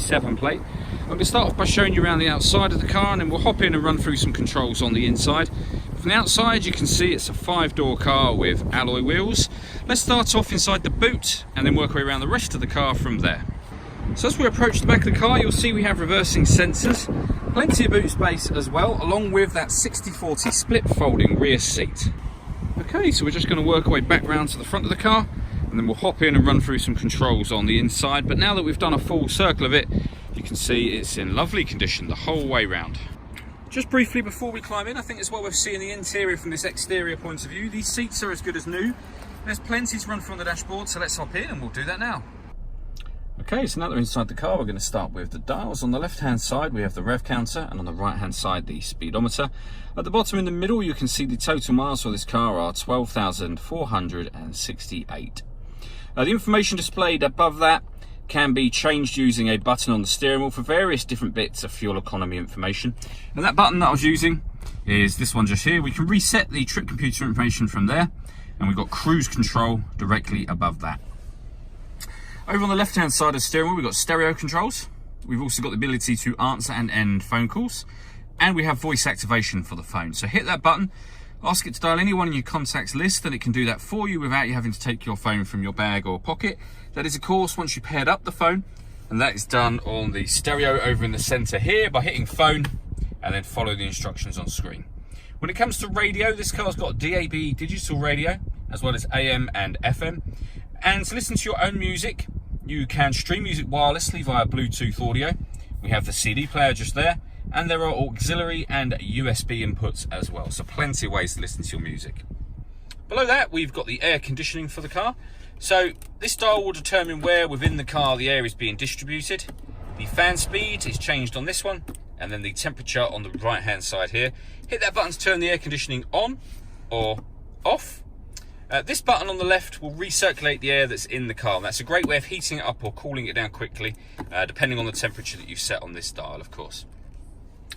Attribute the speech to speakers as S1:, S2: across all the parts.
S1: EF67 plate. I'm going to start off by showing you around the outside of the car, and then we'll hop in and run through some controls on the inside. From the outside you can see it's a 5-door car with alloy wheels. Let's start off inside the boot and then work our way around the rest of the car from there. So as we approach the back of the car, you'll see we have reversing sensors, plenty of boot space as well, along with that 60/40 split folding rear seat. Okay, so we're just going to work our way back round to the front of the car, and then we'll hop in and run through some controls on the inside. But now that we've done a full circle of it, you can see it's in lovely condition the whole way round. Just briefly before we climb in, I think it's well worth seeing the interior from this exterior point of view. These seats are as good as new. There's plenty to run through on the dashboard, so let's hop in and we'll do that now. Okay, so now that we're inside the car, we're going to start with the dials. On the left hand side we have the rev counter, and on the right hand side the speedometer. At the bottom in the middle you can see the total miles for this car are 12,468. The information displayed above that can be changed using a button on the steering wheel for various different bits of fuel economy information. And that button that I was using is this one just here. We can reset the trip computer information from there, and we've got cruise control directly above that. Over on the left hand side of the steering wheel we've got stereo controls. We've also got the ability to answer and end phone calls, and we have voice activation for the phone. So hit that button, ask it to dial anyone in your contacts list, and it can do that for you without you having to take your phone from your bag or pocket. That is of course once you paired up the phone, and that is done on the stereo over in the center here by hitting phone and then follow the instructions on screen. When it comes to radio, this car's got DAB digital radio as well as AM and FM, and to listen to your own music you can stream music wirelessly via Bluetooth audio. We have the CD player just there, and there are auxiliary and USB inputs as well, so plenty of ways to listen to your music. Below that we've got the air conditioning for the car. So this dial will determine where within the car the air is being distributed. The fan speed is changed on this one, and then the temperature on the right hand side here. Hit that button to turn the air conditioning on or off. This button on the left will recirculate the air that's in the car, and that's a great way of heating it up or cooling it down quickly, depending on the temperature that you've set on this dial, of course.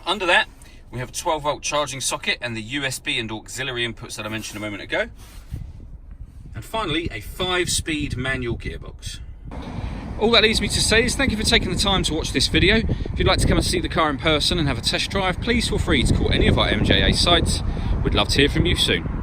S1: Under that we have a 12-volt charging socket and the USB and auxiliary inputs that I mentioned a moment ago. And finally, a 5-speed manual gearbox. All that leaves me to say is thank you for taking the time to watch this video. If you'd like to come and see the car in person and have a test drive, please feel free to call any of our MJA sites. We'd love to hear from you soon.